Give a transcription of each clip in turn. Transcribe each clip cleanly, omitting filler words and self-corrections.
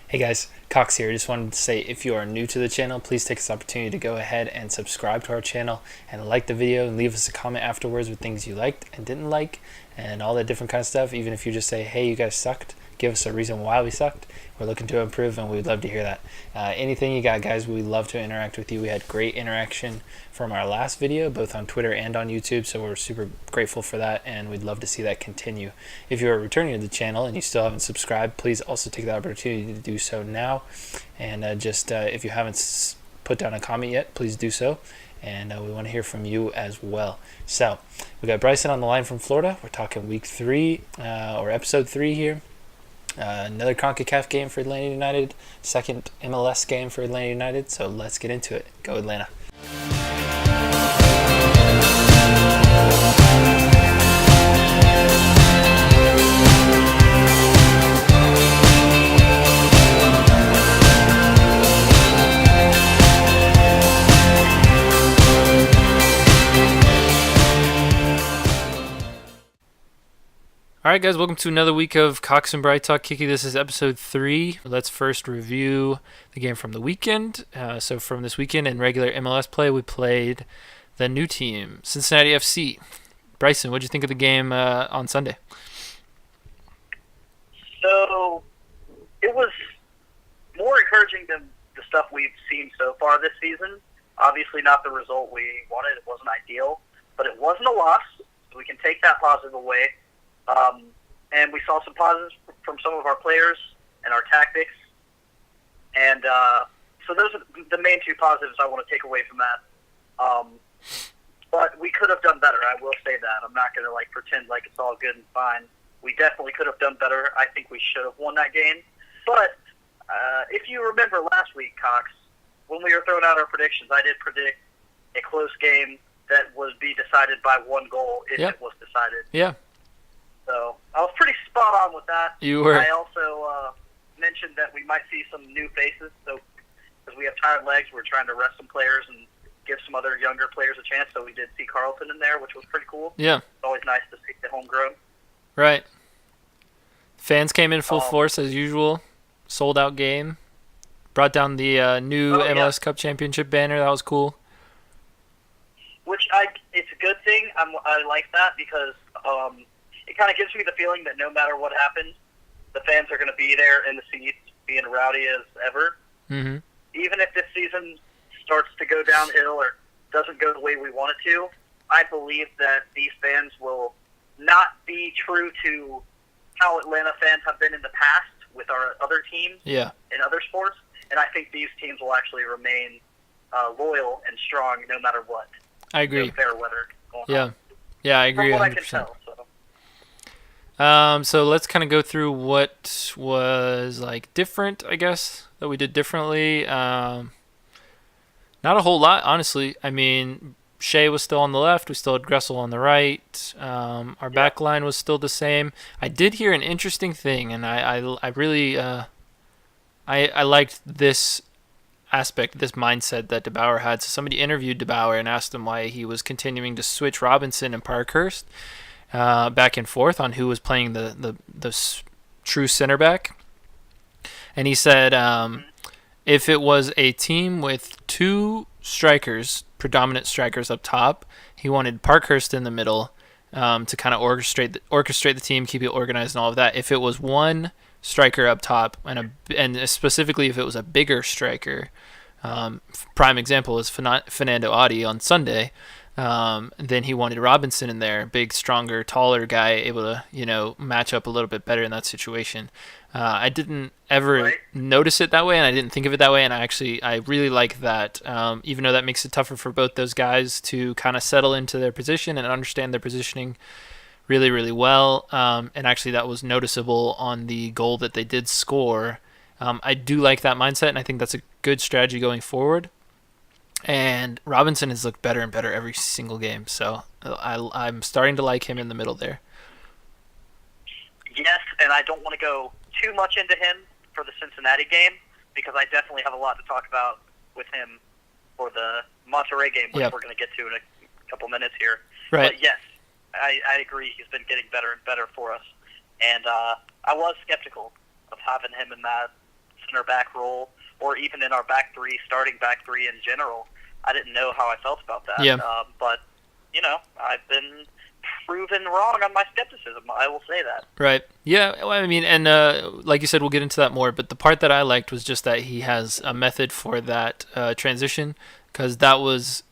Hey guys, Cox here. Just wanted to say if you are new to the channel, please take this opportunity to go ahead and subscribe to our channel and like the video and leave us a comment afterwards with things you liked and didn't like and all that different kind of stuff. Even if you just say, hey, you guys sucked, give us a reason why we sucked. We're looking to improve and we'd love to hear that. Anything you got, guys, we'd love to interact with you. We had great interaction from our last video, both on Twitter and on YouTube, so we're super grateful for that and we'd love to see that continue. If you're returning to the channel and you still haven't subscribed, please also take the opportunity to do so now. And if you haven't put down a comment yet, please do so. And we want to hear from you as well. So we got Bryson on the line from Florida. We're talking week 3 or episode 3 here. Another Concacaf game for Atlanta United, second MLS game for Atlanta United. So let's get into it. Go Atlanta. Alright guys, welcome to another week of Cox and Bright Talk. Kicky, this is episode 3. Let's first review the game from the weekend. So from this weekend in regular MLS play, we played the new team, Cincinnati FC. Bryson, what did you think of the game on Sunday? So it was more encouraging than the stuff we've seen so far this season. Obviously not the result we wanted. It wasn't ideal, but it wasn't a loss. So we can take that positive away. And we saw some positives from some of our players and our tactics. And so those are the main two positives I want to take away from that. But we could have done better. I will say that. I'm not going to pretend like it's all good and fine. We definitely could have done better. I think we should have won that game. But if you remember last week, Cox, when we were throwing out our predictions, I did predict a close game that would be decided by one goal if it was decided. Yeah. So I was pretty spot on with that. You were. I also mentioned that we might see some new faces. So because we have tired legs, we're trying to rest some players and give some other younger players a chance. So we did see Carlton in there, which was pretty cool. Yeah. It's always nice to see the homegrown. Right. Fans came in full force as usual. Sold out game. Brought down the new MLS Cup Championship banner. That was cool. It's a good thing. I like that because it kind of gives me the feeling that no matter what happens, the fans are going to be there in the seats, being rowdy as ever. Mm-hmm. Even if this season starts to go downhill or doesn't go the way we want it to, I believe that these fans will not be true to how Atlanta fans have been in the past with our other teams in other sports. And I think these teams will actually remain loyal and strong no matter what. I agree. No fair weather going on. Yeah, I agree. From what 100%. I can tell. So let's kind of go through what was different, I guess, that we did differently. Not a whole lot, honestly. I mean, Shea was still on the left. We still had Gressel on the right. Our back line was still the same. I did hear an interesting thing, and I really I liked this aspect, this mindset that DeBauer had. So somebody interviewed DeBauer and asked him why he was continuing to switch Robinson and Parkhurst back and forth on who was playing the true center back. And he said if it was a team with two strikers, predominant strikers up top, he wanted Parkhurst in the middle to kind of orchestrate the team, keep it organized and all of that. If it was one striker up top and specifically if it was a bigger striker, prime example is Fernando Adi on Sunday, then he wanted Robinson in there, big, stronger, taller guy, able to match up a little bit better in that situation. I didn't ever notice it that way, and I didn't think of it that way, and I really like that, even though that makes it tougher for both those guys to kind of settle into their position and understand their positioning really, really well. And actually that was noticeable on the goal that they did score. I do like that mindset, and I think that's a good strategy going forward. And Robinson has looked better and better every single game, so I'm starting to like him in the middle there. Yes, and I don't want to go too much into him for the Cincinnati game because I definitely have a lot to talk about with him for the Monterrey game, which we're going to get to in a couple minutes here. Right. But yes, I agree. He's been getting better and better for us. And I was skeptical of having him in that center back role, or even in our back three, starting back three in general. I didn't know how I felt about that. Yeah. But, I've been proven wrong on my skepticism. I will say that. Right. Yeah. Well, I mean, and like you said, we'll get into that more. But the part that I liked was just that he has a method for that transition, because that was,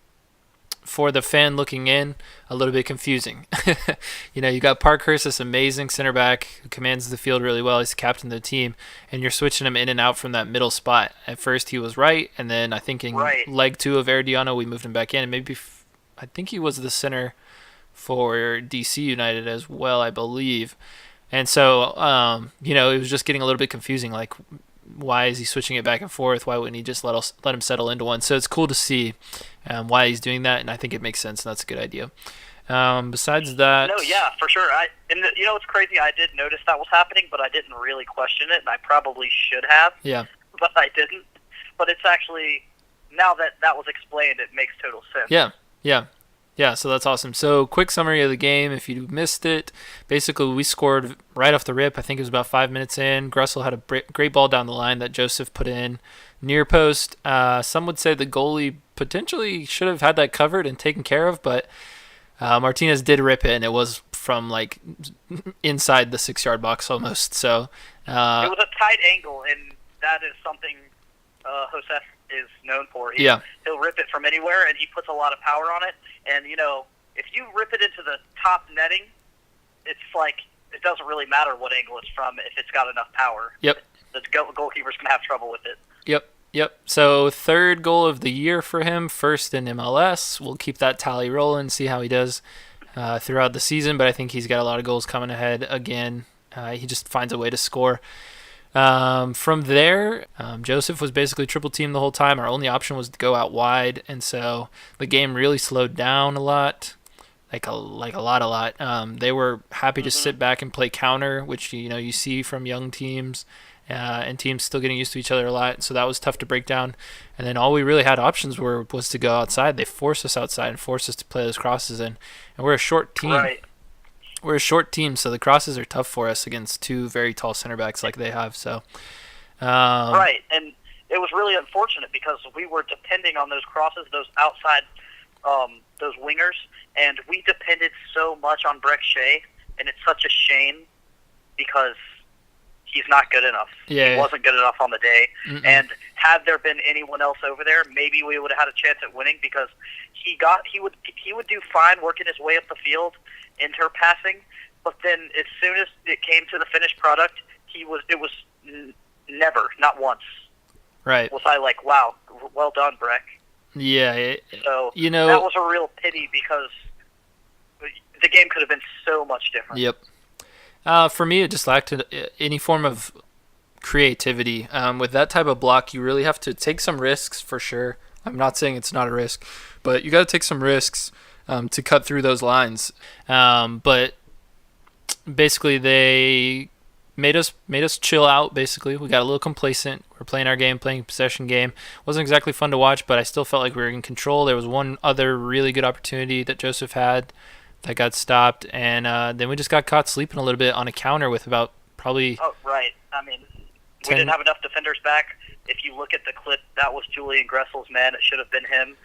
for the fan looking in, a little bit confusing. You got Parkhurst, this amazing center back who commands the field really well. He's the captain of the team, and you're switching him in and out from that middle spot. At first, he was right, and then I think in leg 2 of Herediano, we moved him back in, and maybe I think he was the center for DC United as well, I believe. And so, it was just getting a little bit confusing. Like, why is he switching it back and forth? Why wouldn't he just let him settle into one? So it's cool to see why he's doing that, and I think it makes sense, and that's a good idea. Besides that... No, yeah, for sure. It's crazy. I did notice that was happening, but I didn't really question it, and I probably should have. Yeah. But I didn't. But it's actually, now that was explained, it makes total sense. Yeah, so that's awesome. So, quick summary of the game, if you missed it. Basically, we scored right off the rip. I think it was about 5 minutes in. Gressel had a great ball down the line that Joseph put in near post. Some would say the goalie potentially should have had that covered and taken care of, but Martinez did rip it, and it was from, like, inside the 6-yard box almost. So it was a tight angle, and that is something Josef is known for. He'll rip it from anywhere, and he puts a lot of power on it. And, if you rip it into the top netting, it's like it doesn't really matter what angle it's from if it's got enough power. Yep. The goalkeeper's going to have trouble with it. Yep. So, third goal of the year for him, first in MLS. We'll keep that tally rolling, see how he does throughout the season, but I think he's got a lot of goals coming ahead again. He just finds a way to score. From there, Joseph was basically triple teamed the whole time. Our only option was to go out wide, and so the game really slowed down a lot, like a lot. They were happy to sit back and play counter, which you see from young teams, and teams still getting used to each other a lot. So that was tough to break down. And then all we really had options was to go outside. They forced us outside and forced us to play those crosses in, and we're a short team. Right. We're a short team, so the crosses are tough for us against two very tall center backs like they have. So, right, and it was really unfortunate because we were depending on those crosses, those outside, those wingers, and we depended so much on Breck Shea, and it's such a shame because he's not good enough. Yeah, he wasn't good enough on the day, Mm-mm. and had there been anyone else over there, maybe we would have had a chance at winning because he would do fine working his way up the field into passing, but then as soon as it came to the finished product, never, not once. Right. Was I like, wow, well done, Breck. Yeah. So that was a real pity because the game could have been so much different. Yep. For me, it just lacked any form of creativity. With that type of block, you really have to take some risks for sure. I'm not saying it's not a risk, but you got to take some risks to cut through those lines. But basically, they made us chill out. Basically, we got a little complacent. We're playing our game, playing a possession game. Wasn't exactly fun to watch, but I still felt like we were in control. There was one other really good opportunity that Joseph had that got stopped, and then we just got caught sleeping a little bit on a counter with about probably... Oh, right. I mean, we didn't have enough defenders back. If you look at the clip, that was Julian Gressel's man. It should have been him.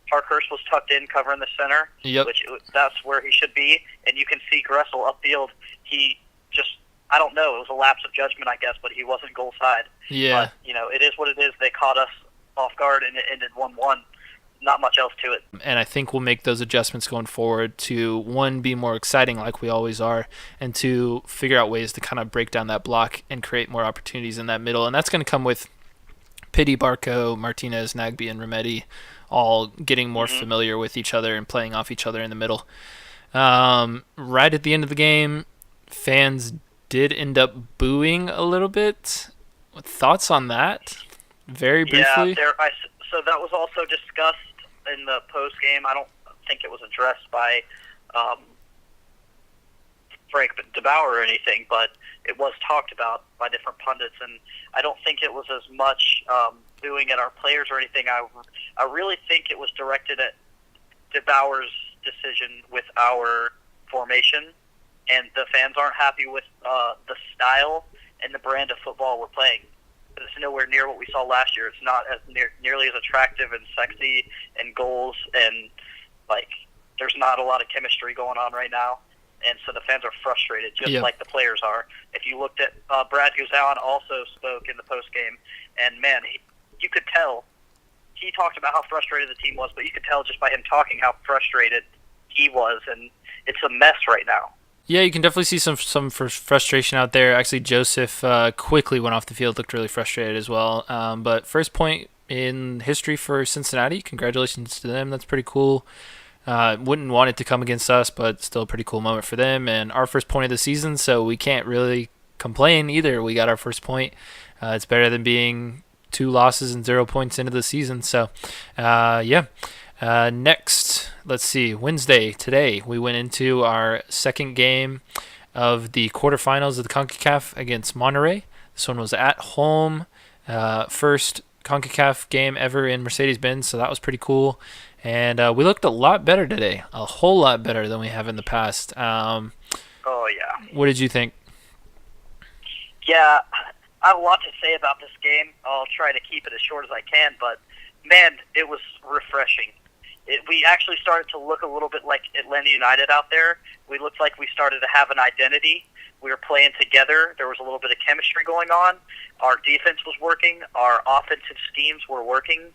Parkhurst was tucked in, covering the center, which that's where he should be. And you can see Gressel upfield. He just, I don't know, it was a lapse of judgment, I guess, but he wasn't goal side. Yeah. But, it is what it is. They caught us off guard, and it ended 1-1. Not much else to it. And I think we'll make those adjustments going forward to, one, be more exciting like we always are, and two, figure out ways to kind of break down that block and create more opportunities in that middle. And that's going to come with Pitti, Barco, Martinez, Nagbe, and Remedi all getting more familiar with each other and playing off each other in the middle. Right at the end of the game, fans did end up booing a little bit. Thoughts on that? Very briefly. Yeah, so that was also discussed in the post game. I don't think it was addressed by Frank DeBauer or anything, but it was talked about by different pundits, and I don't think it was as much booing at our players or anything. I really think it was directed at DeBauer's decision with our formation, and the fans aren't happy with the style and the brand of football we're playing. but it's nowhere near what we saw last year. It's not as nearly as attractive and sexy and goals and like there's not a lot of chemistry going on right now. And so the fans are frustrated, just like the players are. If you looked at Brad Guzan also spoke in the post game, and man, you could tell he talked about how frustrated the team was, but you could tell just by him talking how frustrated he was, and it's a mess right now. Yeah, you can definitely see some frustration out there. Actually, Joseph quickly went off the field, looked really frustrated as well. But first point in history for Cincinnati. Congratulations to them. That's pretty cool. Wouldn't want it to come against us, but still a pretty cool moment for them. And our first point of the season, so we can't really complain either. We got our first point. It's better than being 2 losses and 0 points into the season. So, next, let's see. Wednesday, today, we went into our second game of the quarterfinals of the Concacaf against Monterrey. This one was at home. First Concacaf game ever in Mercedes-Benz, so that was pretty cool. And we looked a lot better today, a whole lot better than we have in the past. Oh, yeah. What did you think? Yeah, I have a lot to say about this game. I'll try to keep it as short as I can, but, man, it was refreshing. We actually started to look a little bit like Atlanta United out there. We looked like we started to have an identity. We were playing together. There was a little bit of chemistry going on. Our defense was working. Our offensive schemes were working.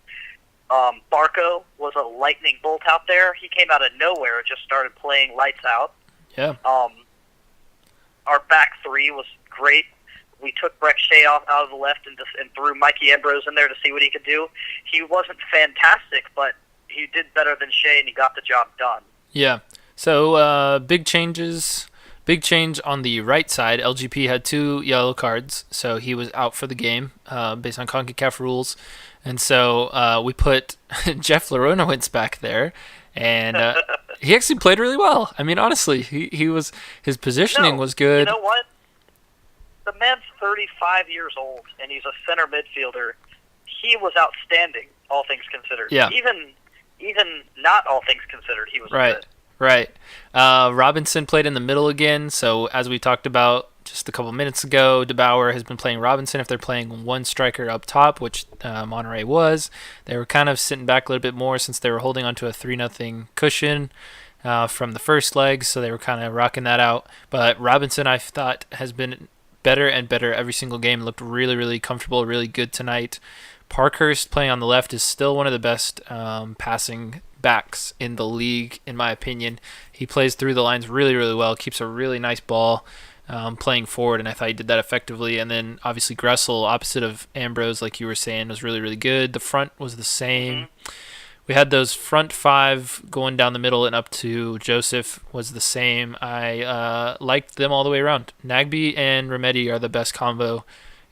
Barco was a lightning bolt out there. He came out of nowhere and just started playing lights out. Yeah. Our back three was great. We took Breck Shea out of the left and threw Mikey Ambrose in there to see what he could do. He wasn't fantastic, but he did better than Shea, and he got the job done. Yeah. So big changes. Big change on the right side. LGP had 2 yellow cards, so he was out for the game based on CONCACAF rules. And so we put Jeff Laronowitz back there, and he actually played really well. I mean, honestly, his positioning was good. You know what? The man's 35 years old, and he's a center midfielder. He was outstanding, all things considered. Yeah. Even not all things considered, he was good. Right. Robinson played in the middle again. So as we talked about just a couple minutes ago, DeBauer has been playing Robinson. If they're playing one striker up top, which Monterrey was, they were kind of sitting back a little bit more since they were holding onto a 3-0 cushion from the first leg. So they were kind of rocking that out. But Robinson, I thought, has been better and better every single game. Looked really, really comfortable, really good tonight. Parkhurst playing on the left is still one of the best passing backs in the league, in my opinion. He plays through the lines really, really well, keeps a really nice ball playing forward, and I thought he did that effectively. And then obviously Gressel, opposite of Ambrose, like you were saying, was really, really good. The front was the same. Mm-hmm. We had those front 5 going down the middle and up to Joseph was the same. I liked them all the way around. Nagbe and Remedi are the best combo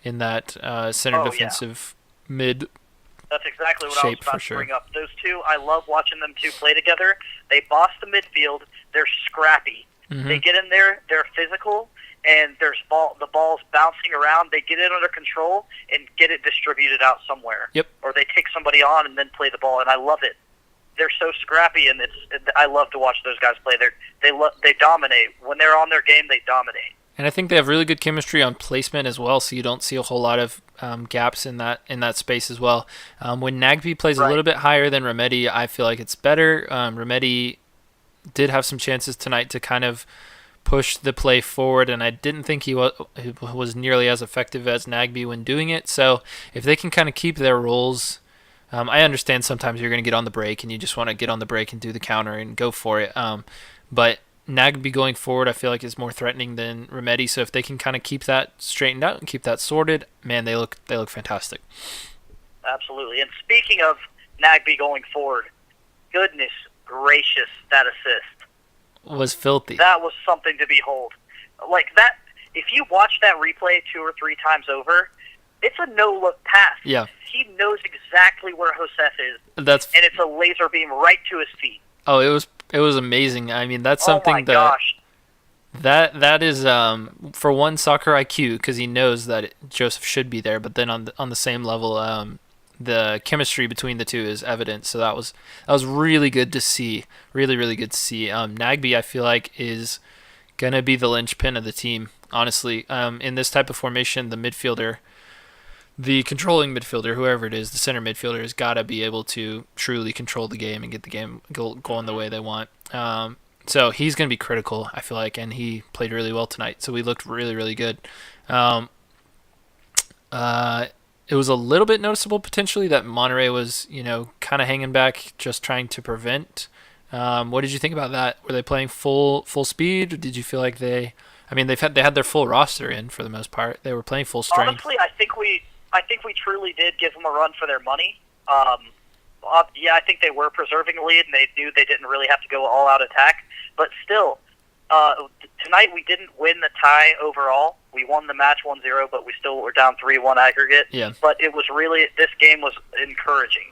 in that center defensive mid. That's exactly what I was about to bring up. Those two, I love watching them two play together. They boss the midfield. They're scrappy. Mm-hmm. They get in there. They're physical, and the ball's bouncing around. They get it under control and get it distributed out somewhere. Yep. Or they take somebody on and then play the ball, and I love it. They're so scrappy, and I love to watch those guys play. They dominate. When they're on their game, they dominate. And I think they have really good chemistry on placement as well, so you don't see a whole lot of gaps in that space as well. When Nagbe plays a little bit higher than Remedi, I feel like it's better. Remedi did have some chances tonight to kind of push the play forward, and I didn't think he was nearly as effective as Nagbe when doing it. So if they can kind of keep their roles, I understand sometimes you're going to get on the break and you just want to get on the break and do the counter and go for it. But Nagbe going forward, I feel like is more threatening than Remedi. So if they can kind of keep that straightened out and keep that sorted, man, they look fantastic. Absolutely. And speaking of Nagbe going forward, goodness gracious, that assist was filthy. That was something to behold. Like that, if you watch that replay 2 or 3 times over, it's a no-look pass. Yeah. He knows exactly where Josef is, and it's a laser beam right to his feet. Oh, it was amazing. I mean, that's something that is for one, soccer IQ, because he knows that Joseph should be there, but then on the same level, the chemistry between the two is evident. So that was really good to see. Really, really good to see. Nagbe, I feel like, is gonna be the linchpin of the team. Honestly, in this type of formation, the the controlling midfielder, whoever it is, the center midfielder, has got to be able to truly control the game and get the game going the way they want. So he's going to be critical, I feel like, and he played really well tonight. So we looked really, really good. Um, it was a little bit noticeable potentially that Monterrey was, kind of hanging back, just trying to prevent. What did you think about that? Were they playing full speed? Did you feel like they had their full roster in for the most part? They were playing full strength. Honestly, I think we truly did give them a run for their money. Yeah, I think they were preserving the lead, and they knew they didn't really have to go all-out attack. But still, tonight we didn't win the tie overall. We won the match 1-0, but we still were down 3-1 aggregate. Yeah. But it was really, this game was encouraging.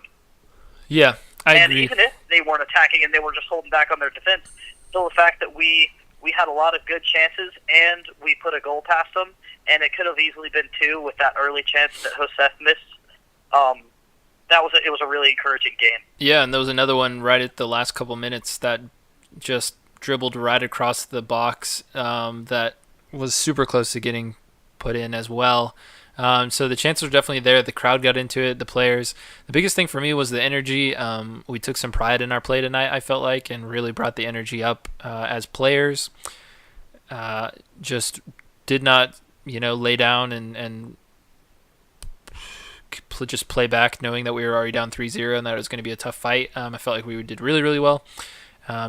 Yeah, I and agree. Even if they weren't attacking and they were just holding back on their defense, still the fact that we had a lot of good chances and we put a goal past them, and it could have easily been 2 with that early chance that Josef missed. It was a really encouraging game. Yeah, and there was another one right at the last couple minutes that just dribbled right across the box that was super close to getting put in as well. So the chances were definitely there. The crowd got into it, the players. The biggest thing for me was the energy. We took some pride in our play tonight, I felt like, and really brought the energy up as players. Just did not, lay down and just play back knowing that we were already down 3-0 and that it was going to be a tough fight. I felt like we did really, really well,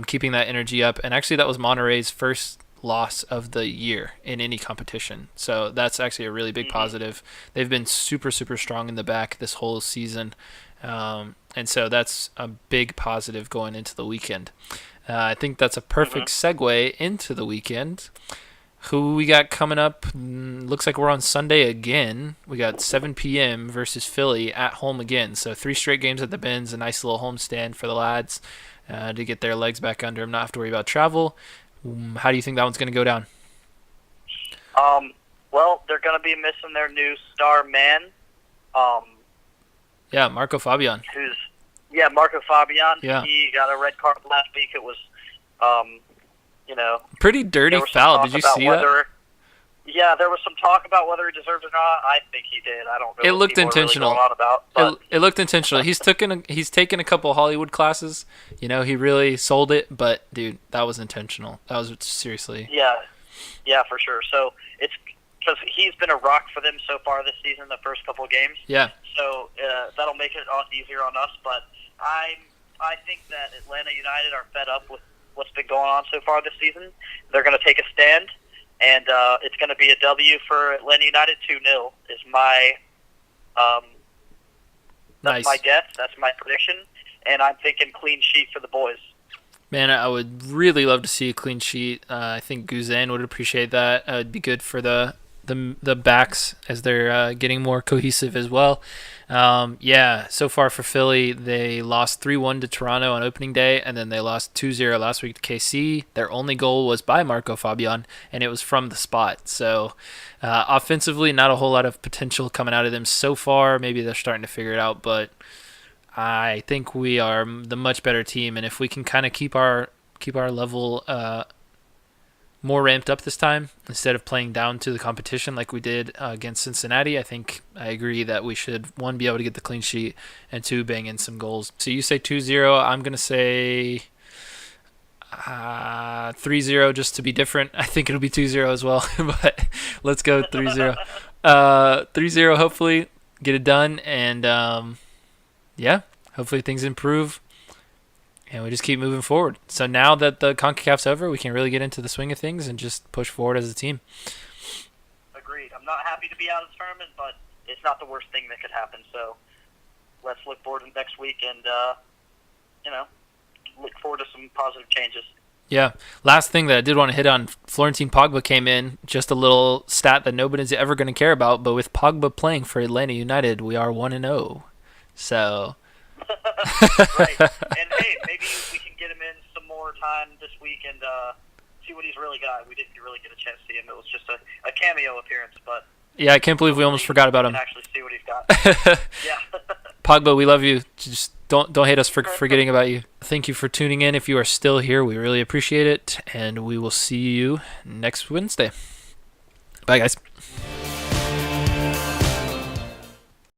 keeping that energy up. And actually that was Monterrey's first loss of the year in any competition. So that's actually a really big positive. They've been super, super strong in the back this whole season. And so that's a big positive going into the weekend. I think that's a perfect segue into the weekend. Who we got coming up? Looks like we're on Sunday again. We got 7 p.m. versus Philly at home again. So 3 straight games at the Benz, a nice little homestand for the lads to get their legs back under them, not have to worry about travel. How do you think that one's going to go down? Well, they're going to be missing their new star man. Yeah, Marco Fabian. Marco Fabian. Yeah. He got a red card last week. It was, pretty dirty foul. Did you see that? Yeah, there was some talk about whether he deserved it or not. I think he did. I don't know. It looked intentional. Really going on about, it looked intentional. He's taken a couple Hollywood classes. He really sold it. But dude, that was intentional. That was seriously. Yeah, for sure. So it's because he's been a rock for them so far this season. The first couple of games. Yeah. So that'll make it easier on us. But I think that Atlanta United are fed up with what's been going on so far this season. They're going to take a stand. And it's going to be a W for Atlanta United, 2-0 is my that's my guess. That's my prediction. And I'm thinking clean sheet for the boys. Man, I would really love to see a clean sheet. I think Guzan would appreciate that. It would be good for the backs as they're getting more cohesive as well. So far for Philly, they lost 3-1 to Toronto on opening day, and then they lost 2-0 last week to KC. Their only goal was by Marco Fabian, and it was from the spot. So offensively, not a whole lot of potential coming out of them so far. Maybe they're starting to figure it out, but I think we are the much better team, and if we can kind of keep our level more ramped up this time instead of playing down to the competition like we did against Cincinnati, I agree that we should, 1, be able to get the clean sheet, and 2, bang in some goals. So you say 2-0. I'm going to say 3-0 just to be different. I think it'll be 2-0 as well, but let's go 3-0. 3-0, hopefully get it done, and hopefully things improve. And we just keep moving forward. So now that the Concacaf's over, we can really get into the swing of things and just push forward as a team. Agreed. I'm not happy to be out of the tournament, but it's not the worst thing that could happen. So let's look forward to next week and, look forward to some positive changes. Yeah. Last thing that I did want to hit on, Florentine Pogba came in. Just a little stat that nobody's ever going to care about, but with Pogba playing for Atlanta United, we are 1-0. So... Right. And hey, maybe we can get him in some more time this week and see what he's really got. We didn't really get a chance to see him. It was just a cameo appearance, but yeah, I can't believe we almost forgot about him. Actually see what he's got. Yeah. Pogba, we love you. Just don't hate us for forgetting about you. Thank you for tuning in. If you are still here, we really appreciate it, and we will see you next Wednesday. Bye, guys.